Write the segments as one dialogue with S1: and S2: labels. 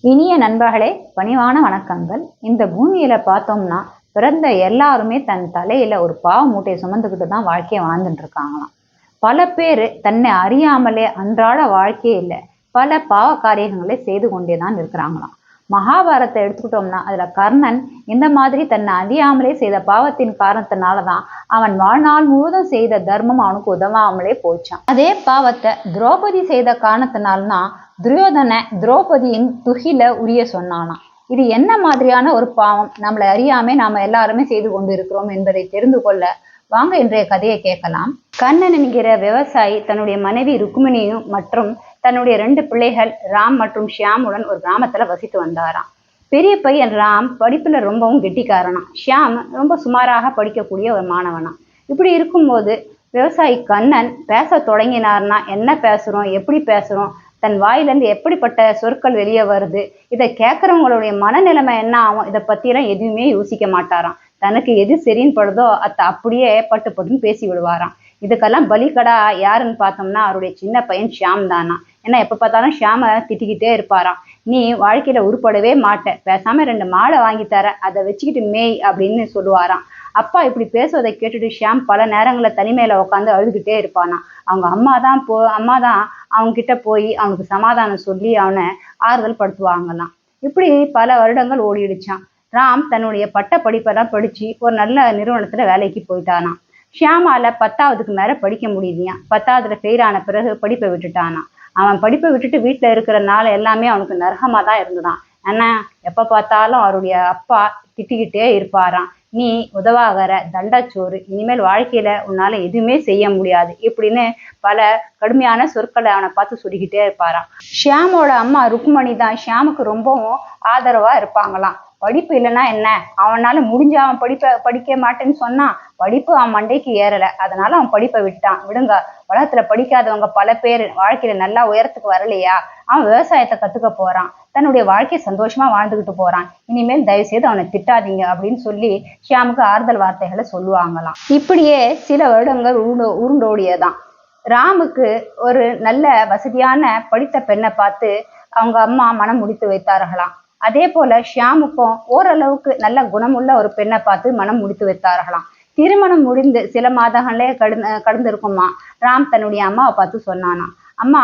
S1: இனிய நண்பர்களே, பணிவான வணக்கங்கள். இந்த பூமியில பார்த்தோம்னா பிறந்த எல்லாருமே தன் தலையில ஒரு பாவ மூட்டையை சுமந்துக்கிட்டு தான் வாழ்க்கையை வாழ்ந்துட்டு இருக்காங்களாம். பல பேர் தன்னை அறியாமலே அன்றாட வாழ்க்கையில பல பாவ காரியங்களை செய்து கொண்டே தான் இருக்கிறாங்களாம். மகாபாரத்தை எடுத்துக்கிட்டோம்னா அதுல கர்ணன் இந்த மாதிரி தன்னை அறியாமலே செய்த பாவத்தின் காரணத்தினாலதான் அவன் வாழ்நாள் முழுவதும் செய்த தர்மம் அவனுக்கு உதவாமலே போச்சான். அதே பாவத்தை திரௌபதி செய்த காரணத்தினால்தான் துரியோதன திரௌபதியின் துகில உரிய சொன்னானாம். இது என்ன மாதிரியான ஒரு பாவம், நம்மளை அறியாமே நாம எல்லாருமே செய்து கொண்டு இருக்கிறோம் என்பதை தெரிந்து கொள்ள வாங்க இன்றைய கதையை கேட்கலாம். கண்ணன் என்கிற விவசாயி தன்னுடைய மனைவி ருக்மிணியும் மற்றும் தன்னுடைய 2 பிள்ளைகள் ராம் மற்றும் ஷியாமுடன் ஒரு கிராமத்துல வசித்து வந்தாராம். பெரிய பையன் ராம் படிப்புல ரொம்பவும் கெட்டிக்காரனாம். ஷியாம் ரொம்ப சுமாராக படிக்கக்கூடிய ஒரு மாணவனாம். இப்படி இருக்கும்போது விவசாயி கண்ணன் பேச தொடங்கினார்னா என்ன பேசுறோம், எப்படி பேசுறோம், தன் வாயிலிருந்து எப்படிப்பட்ட சொற்கள் வெளியே வருது, இதை கேட்கறவங்களுடைய மனநிலைமை என்ன ஆகும், இதை பத்தியெல்லாம் எதுவுமே யோசிக்க மாட்டாராம். தனக்கு எது சரின்னு படுதோ அதை அப்படியே பட்டு பட்டுன்னு பேசி விடுவாராம். இதுக்கெல்லாம் பலிகடா யாருன்னு பார்த்தோம்னா அவருடைய சின்ன பையன் ஷியாம் தானா. ஏன்னா எப்ப பார்த்தாலும் ஷியாம திட்டிக்கிட்டே இருப்பாராம். நீ வாழ்க்கையில உருப்படவே மாட்ட, பேசாம 2 மாடை வாங்கி தர, அதை வச்சுக்கிட்டு மேய் அப்படின்னு சொல்லுவாராம். அப்பா இப்படி பேசுவதை கேட்டுட்டு ஷியாம் பல நேரங்கள்ல தனிமையில உட்காந்து அழுதுகிட்டே இருப்பானா. அவங்க அம்மா தான் அவங்க கிட்ட போய் அவனுக்கு சமாதானம் சொல்லி அவனை ஆறுதல் படுத்துவாங்கலாம். இப்படி பல வருடங்கள் ஓடிடுச்சான். ராம் தன்னுடைய பட்ட படிப்பெல்லாம் படிச்சு ஒரு நல்ல நிறுவனத்துல வேலைக்கு போயிட்டானா. ஷியாமால 10ஆவதுக்கு மேல படிக்க முடியலையாம். 10ஆவதுல ஃபெயில் ஆன பிறகு படிப்பை விட்டுட்டானா. அவன் படிப்பை விட்டுட்டு வீட்டுல இருக்கிற நாள் எல்லாமே அவனுக்கு நரகமா தான் இருந்துதான். ஆனா எப்ப பார்த்தாலும் அவருடைய அப்பா திட்டிக்கிட்டே இருப்பாராம். நீ உதவாகற தண்டச்சோறு, இனிமேல் வாழ்க்கையில உன்னால எதுவுமே செய்ய முடியாது இப்படின்னு பல கடுமையான சொற்களை அவனை பார்த்து சொல்லிக்கிட்டே இருப்பாராம். ஷியாமோட அம்மா ருக்மணி தான் ஷியாமுக்கு ரொம்பவும் ஆதரவா இருப்பாங்களாம். படிப்பு இல்லைன்னா என்ன, அவனால முடிஞ்ச அவன் படிக்க மாட்டேன்னு சொன்னா படிப்பு அவன் மண்டைக்கு ஏறல, அதனால அவன் படிப்பை விட்டான். விடுங்க, உலகத்துல படிக்காதவங்க பல பேர் வாழ்க்கையில நல்லா உயரத்துக்கு வரலையா, அவன் விவசாயத்தை கத்துக்க போறான், தன்னுடைய வாழ்க்கையை சந்தோஷமா வாழ்ந்துகிட்டு போறான், இனிமேல் தயவு செய்து அவனை திட்டாதீங்க அப்படின்னு சொல்லி ஷியாமுக்கு ஆறுதல் வார்த்தைகளை சொல்லுவாங்களாம். இப்படியே சில வருடங்கள் உருண்டோடியதான். ராமுக்கு ஒரு நல்ல வசதியான படித்த பெண்ணை பார்த்து அவங்க அம்மா மனம் முடித்து வைத்தார்களாம். அதே போல ஷியாமுக்கும் ஓரளவுக்கு நல்ல குணமுள்ள ஒரு பெண்ணை பார்த்து மனம் முடித்து வைத்தார்களாம். திருமணம் முடிந்து சில மாதங்களே கடந்திருக்குமா. ராம் தன்னுடைய அம்மாவை பார்த்து சொன்னானா, அம்மா,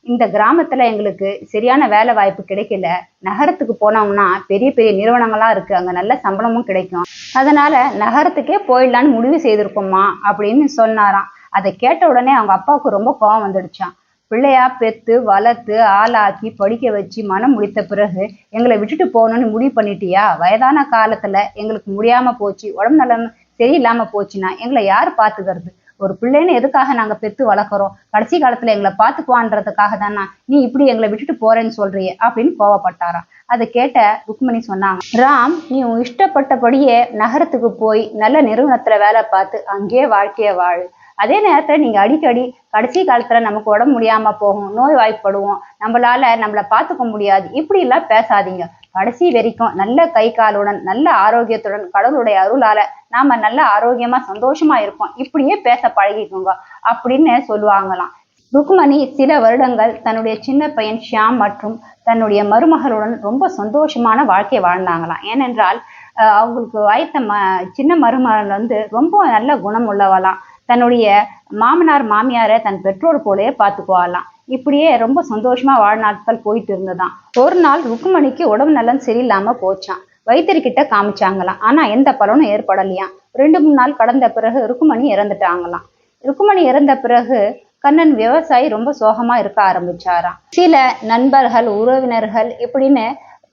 S1: இந்த கிராமத்துல எங்களுக்கு சரியான வேலை வாய்ப்பு கிடைக்கல, நகரத்துக்கு போனோம்னா பெரிய பெரிய நிறுவனங்களா இருக்கு, அங்க நல்ல சம்பளமும் கிடைக்கும், அதனால நகரத்துக்கே போயிடலான்னு முடிவு செய்திருக்கோம்மா அப்படின்னு சொன்னாராம். அதை கேட்ட உடனே அவங்க அப்பாவுக்கு ரொம்ப கோபம் வந்துடுச்சான். பிள்ளையா பெத்து வளர்த்து ஆளாக்கி படிக்க வச்சு மனம் முடித்த பிறகு எங்களை விட்டுட்டு போகணும்னு முடிவு பண்ணிட்டியா? வயதான காலத்துல எங்களுக்கு முடியாம போச்சு, உடம்பு நலம் சரியில்லாம போச்சுன்னா எங்களை யாரு பாத்துக்கிறது? ஒரு பிள்ளைன்னு எதுக்காக நாங்க பெத்து வளர்க்குறோம்? கடைசி காலத்துல எங்களை பாத்துக்குவான்றதுக்காக தானா நீ இப்படி எங்களை விட்டுட்டு போறேன்னு சொல்றியே அப்படின்னு கோவப்பட்டாராம். அதை கேட்ட ருக்மணி சொன்னாங்க, ராம், நீ உன் இஷ்டப்பட்டபடியே நகரத்துக்கு போய் நல்ல நிறுவனத்துல வேலை பார்த்து அங்கேயே வாழ்க்கைய வாழு. அதே நேரத்துல நீங்க அடிக்கடி கடைசி காலத்துல நமக்கு உடம்பு முடியாம போகும், நோய் வாய்ப்படுவோம், நம்மளை பார்த்துக்க முடியாது, இப்படி எல்லாம் பேசாதீங்க. கடைசி வரைக்கும் நல்ல கை காலுடன் நல்ல ஆரோக்கியத்துடன் கடவுளுடைய அருளால நாம நல்ல ஆரோக்கியமா சந்தோஷமா இருப்போம், இப்படியே பேச பழகிக்கோங்க அப்படின்னு சொல்லுவாங்களாம். ருக்மணி சில வருடங்கள் தன்னுடைய சின்ன பையன் ஷியாம் மற்றும் தன்னுடைய மருமகளுடன் ரொம்ப சந்தோஷமான வாழ்க்கையை வாழ்ந்தாங்களாம். ஏனென்றால் அவங்களுக்கு வாய்த்த சின்ன மருமகள் ரொம்ப நல்ல குணம் உள்ளவளாம். தன்னுடைய மாமனார் மாமியாரை தன் பெற்றோர் போலயே பார்த்துக்குவாளாம். இப்படியே ரொம்ப சந்தோஷமா வாழ்நாட்கள் போயிட்டு இருந்ததாம். ஒரு நாள் ருக்மணிக்கு உடம்பு நலம் சரியில்லாம போச்சான். வைத்தியர்கிட்ட காமிச்சாங்களாம். ஆனா எந்த பலனும் ஏற்படலையாம். 2-3 நாள் கடந்த பிறகு ருக்மணி இறந்துட்டாங்களாம். ருக்மணி இறந்த பிறகு கண்ணன் விவசாயி ரொம்ப சோகமா இருக்க ஆரம்பிச்சாராம். சில நண்பர்கள் உறவினர்கள் இப்படின்னு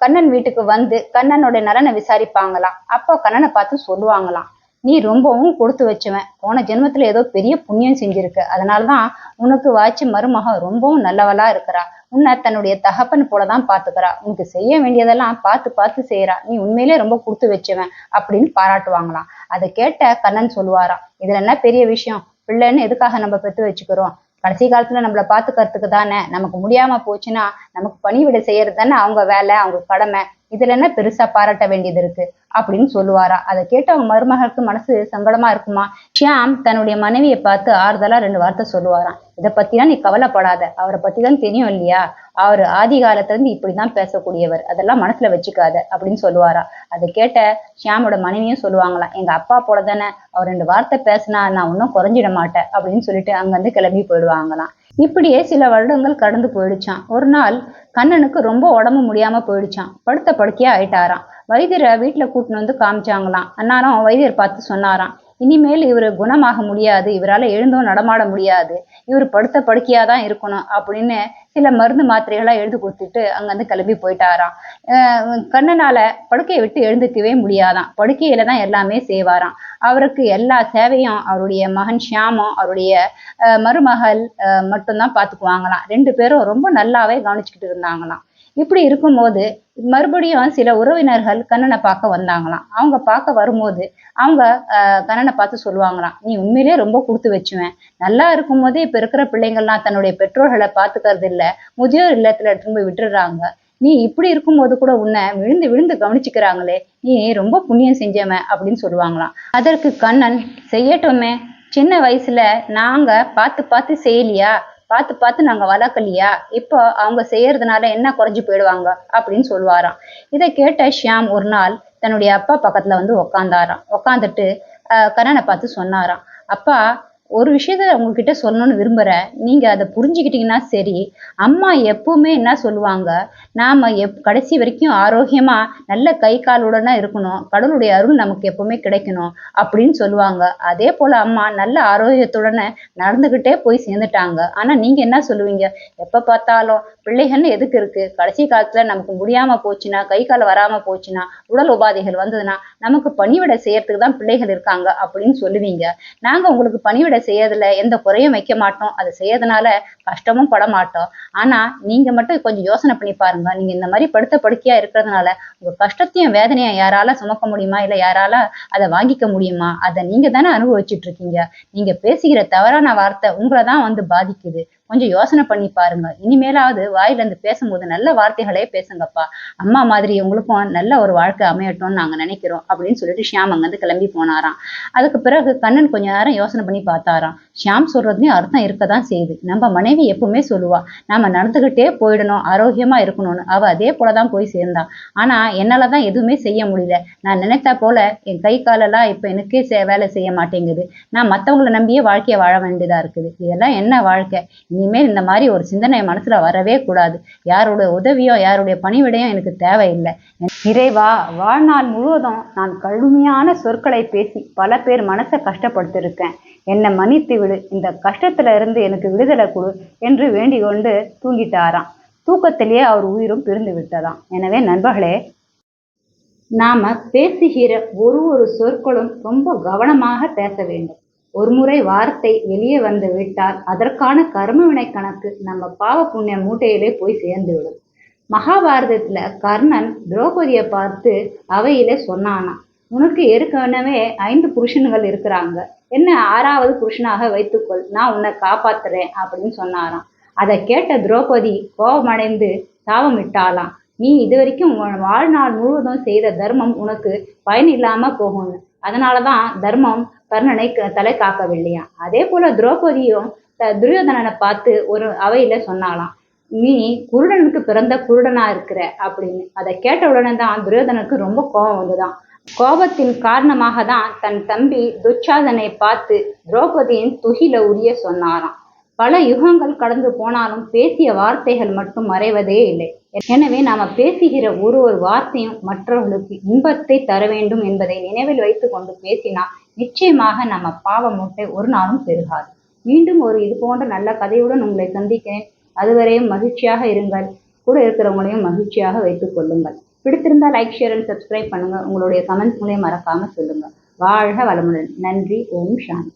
S1: கண்ணன் வீட்டுக்கு வந்து கண்ணனோட நலனை விசாரிப்பாங்களாம். அப்போ கண்ணனை பார்த்து சொல்லுவாங்களாம், நீ ரொம்பவும் கொடுத்து வச்சுவன், போன ஜென்மத்துல ஏதோ பெரிய புண்ணியம் செஞ்சிருக்க, அதனாலதான் உனக்கு வாய்ச்சி மருமக ரொம்பவும் நல்லவளா இருக்கிறா, உன்னை தன்னுடைய தகப்பன் போலதான் பாத்துக்கிறா, உனக்கு செய்ய வேண்டியதெல்லாம் பார்த்து பார்த்து செய்யறா, நீ உண்மையிலே ரொம்ப கொடுத்து வச்சுவன் அப்படின்னு பாராட்டுவாங்களாம். அதை கேட்ட கண்ணன் சொல்லுவாராம், இதுல என்ன பெரிய விஷயம், பிள்ளைன்னு எதுக்காக நம்ம பெத்து வச்சுக்கிறோம், கடைசி காலத்துல நம்மளை பாத்துக்கிறதுக்கு தானே, நமக்கு முடியாம போச்சுன்னா நமக்கு பணிவிடை செய்யறது தானே அவங்க வேலை, அவங்க கடமை, இதுல என்ன பெருசா பாராட்ட வேண்டியது இருக்கு அப்படின்னு சொல்லுவாரா. அதை கேட்டு அவங்க மருமகளுக்கு மனசு சங்கடமா இருக்குமா. ஷியாம் தன்னுடைய மனைவியை பார்த்து ஆறுதலா 2 வார்த்தை சொல்லுவாராம். இதை பத்திலாம் நீ கவலைப்படாத, அவரை பத்தி தான் தெரியும் இல்லையா, அவர் ஆதி காலத்துல இருந்து இப்படிதான் பேசக்கூடியவர், அதெல்லாம் மனசுல வச்சுக்காத அப்படின்னு சொல்லுவாரா. அதை கேட்ட ஷியாமோட மனைவியும் சொல்லுவாங்களாம், எங்க அப்பா போல தானே, அவர் 2 வார்த்தை பேசினா நான் ஒன்னும் குறைஞ்சிட மாட்டேன் அப்படின்னு சொல்லிட்டு அங்கிருந்து கிளம்பி போயிடுவாங்களாம். இப்படியே சில வருடங்கள் கடந்து போயிடுச்சான். ஒரு நாள் கண்ணனுக்கு ரொம்ப உடம்பு முடியாம போயிடுச்சான். படுத்த படுக்கையா ஆயிட்டாராம். வைத்தியரை வீட்டுல கூட்டின்னு வந்து காமிச்சாங்களாம். அன்னாரம் வைத்தியர் பார்த்து சொன்னாராம், இனிமேல் இவர் குணமாக முடியாது, இவரால் எழுந்தும் நடமாட முடியாது, இவர் படுத்த படுக்கையா தான் இருக்கணும் அப்படின்னு சில மருந்து மாத்திரைகளா எழுதி கொடுத்துட்டு அங்கிருந்து கிளம்பி போயிட்டாராம். கண்ணனால படுக்கையை விட்டு எழுந்துக்கவே முடியாதான். படுக்கையில தான் எல்லாமே செய்வாராம். அவருக்கு எல்லா சேவையும் அவருடைய மகன் ஷியாமும் அவருடைய மருமகள் மட்டும்தான் பார்த்துக்குவாங்களாம். 2 பேரும் ரொம்ப நல்லாவே கவனிச்சுக்கிட்டு இருந்தாங்களாம். இப்படி இருக்கும்போது மறுபடியும் சில உறவினர்கள் கண்ணனை பார்க்க வந்தாங்களாம். அவங்க பார்க்க வரும்போது அவங்க கண்ணனை பார்த்து சொல்லுவாங்களாம், நீ உண்மையிலேயே ரொம்ப கொடுத்து வச்சுவேன், நல்லா இருக்கும் போதே இப்ப இருக்கிற பிள்ளைங்கள்லாம் தன்னுடைய பெற்றோர்களை பார்த்துக்கிறது இல்ல, முதியோர் இல்லத்துல எடுத்துட்டு போய் விட்டுடுறாங்க, நீ இப்படி இருக்கும்போது கூட உன்னை விழுந்து விழுந்து கவனிச்சுக்கிறாங்களே, நீ ரொம்ப புண்ணியம் செஞ்சவன் அப்படின்னு சொல்லுவாங்களாம். அதற்கு கண்ணன், செய்யட்டுமே, சின்ன வயசுல நாங்க பார்த்து பார்த்து செய்யலையா, பார்த்து பார்த்து நாங்க வளர்க்கலையா, இப்போ அவங்க செய்யறதுனால என்ன குறைஞ்சு போயிடுவாங்க அப்படின்னு சொல்லுவாராம். இதை கேட்ட ஷியாம் ஒரு நாள் தன்னுடைய அப்பா பக்கத்துல வந்து உக்காந்தாராம். உக்காந்துட்டு கண்ணனை பார்த்து சொன்னாராம், அப்பா, ஒரு விஷயத்த உங்ககிட்ட சொல்லணும்னு விரும்புறேன், நீங்க அதை புரிஞ்சுக்கிட்டீங்கன்னா சரி. அம்மா எப்பவுமே என்ன சொல்லுவாங்க, நாம கடைசி வரைக்கும் ஆரோக்கியமா நல்ல கை காலுடனே இருக்கணும், கடவுளுடைய அருள் நமக்கு எப்பவுமே கிடைக்கணும் அப்படின்னு சொல்லுவாங்க. அதே போல அம்மா நல்ல ஆரோக்கியத்துடனே நடந்துகிட்டே போய் சேர்ந்துட்டாங்க. ஆனா நீங்க என்ன சொல்லுவீங்க, எப்ப பார்த்தாலும் பிள்ளைகள்னு எதுக்கு இருக்கு, கடைசி காலத்துல நமக்கு முடியாம போச்சுன்னா, கை கால வராம போச்சுன்னா, உடல் உபாதைகள் வந்ததுன்னா நமக்கு பணிவிடை செய்யறதுக்கு தான் பிள்ளைகள் இருக்காங்க அப்படின்னு சொல்லுவீங்க. நாங்க உங்களுக்கு பணிவிடை செய்யறதுல எந்த குறையும் வைக்க மாட்டோம், அதை செய்யறதுனால கஷ்டமும் பட மாட்டோம். ஆனா நீங்க மட்டும் கொஞ்சம் யோசனை பண்ணி பாருங்க, நீங்க இந்த மாதிரி படுத்த படுக்கையா இருக்கிறதுனால உங்க கஷ்டத்தையும் வேதனையும் யாரால சுமக்க முடியுமா, இல்ல யாரால அதை வாங்கிக்க முடியுமா, அதை நீங்க தானே அனுபவிச்சுட்டு இருக்கீங்க. நீங்க பேசுகிற தவறான வார்த்தை உங்களை தான் வந்து பாதிக்குது, கொஞ்சம் யோசனை பண்ணி பாருங்க. இனிமேலாவது வாயில இருந்து பேசும்போது நல்ல வார்த்தைகளே பேசுங்கப்பா, அம்மா மாதிரி உங்களுக்கும் நல்ல ஒரு வாழ்க்கை அமையட்டும்னு நாங்க நினைக்கிறோம் அப்படின்னு சொல்லிட்டு ஷியாம் அங்கிருந்து கிளம்பி போனாராம். அதுக்கு பிறகு கண்ணன் கொஞ்ச நேரம் யோசனை பண்ணி பார்த்தாராம். ஷியாம் சொல்றதுலயும் அர்த்தம் இருக்கதான் செய்யுது. நம்ம மனைவி எப்பவுமே சொல்லுவா, நாம நடந்துகிட்டே போயிடணும், ஆரோக்கியமா இருக்கணும்னு. அவ அதே போலதான் போய் சேர்ந்தா. ஆனா என்னாலதான் எதுவுமே செய்ய முடியல, நான் நினைத்தா போல என் கை காலெல்லாம் இப்ப எனக்கே வேலை செய்ய மாட்டேங்குது, நான் மத்தவங்களை நம்பியே வாழ்க்கைய வாழ வேண்டியதா இருக்குது, இதெல்லாம் என்ன வாழ்க்கை, இனிமேல் இந்த மாதிரி ஒரு சிந்தனை மனசுல வரவே கூடாது, யாருடைய உதவியோ யாருடைய பணிவிடையும் எனக்கு தேவையில்லை. இறைவா, வாழ்நாள் முழுவதும் நான் கடுமையான சொற்களை பேசி பல பேர் மனசை கஷ்டப்படுத்திருக்கேன், என்னை மன்னித்து விடு, இந்த கஷ்டத்துல இருந்து எனக்கு விடுதலை கொடு என்று வேண்டிக் கொண்டு தூங்கிட்டாராம். தூக்கத்திலேயே அவர் உயிரும் பிரிந்து விட்டதாம். எனவே நண்பர்களே, நாம பேசுகிற ஒரு சொற்களும் ரொம்ப கவனமாக பேச வேண்டும். ஒரு முறை வார்த்தை வெளியே வந்து விட்டால் அதற்கான கர்மவினை கணக்கு நம்ம பாவ புண்ணிய மூட்டையிலே போய் சேர்ந்து விடும். மகாபாரதத்துல கர்ணன் திரௌபதியை பார்த்து அவையிலே சொன்னானா, உனக்கு ஏற்கனவே 5 புருஷன்கள் இருக்கிறாங்க, என்ன 6வது புருஷனாக வைத்துக்கொள், நான் உன்னை காப்பாத்துறேன் அப்படின்னு சொன்னாராம். அதை கேட்ட திரௌபதி கோபமடைந்து சாபமிட்டாளாம், நீ இதுவரைக்கும் வாழ்நாள் முழுவதும் செய்த தர்மம் உனக்கு பயன் இல்லாம போகும்னு. அதனாலதான் தர்மம் கர்ணனை தலை காக்கவில்லையா. அதே போல திரௌபதியும் துரியோதனனை பார்த்து ஒரு அவையில சொன்னாலாம், நீ குருடனுக்கு பிறந்த குருடனா இருக்கிற அப்படின்னு. அதை கேட்ட உடனே தான் துரியோதனுக்கு ரொம்ப கோபம் வந்துதான். கோபத்தின் காரணமாக தான் தன் தம்பி துச்சாதனை பார்த்து திரௌபதியின் துகில உரிய சொன்னாராம். பல யுகங்கள் கடந்து போனாலும் பேசிய வார்த்தைகள் மட்டும் மறைவதே இல்லை. எனவே நாம பேசுகிற ஒரு வார்த்தையும் மற்றவர்களுக்கு இன்பத்தை தர வேண்டும் என்பதை நினைவில் வைத்துக் கொண்டு பேசினா நிச்சயமாக நம்ம பாவ மூட்டை ஒரு நாளும் பெருகாது. மீண்டும் ஒரு இது போன்ற நல்ல கதையுடன் உங்களை சந்திக்கிறேன். அதுவரையும் மகிழ்ச்சியாக இருங்கள். கூட இருக்கிறவங்களையும் மகிழ்ச்சியாக வைத்துக் கொள்ளுங்கள். பிடித்திருந்தால் லைக், ஷேர் அண்ட் சப்ஸ்கிரைப் பண்ணுங்க. உங்களுடைய கமெண்ட்ஸ் மூலையும் மறக்காம சொல்லுங்க. வாழ்க வளமுடன். நன்றி. ஓம் சாந்தி.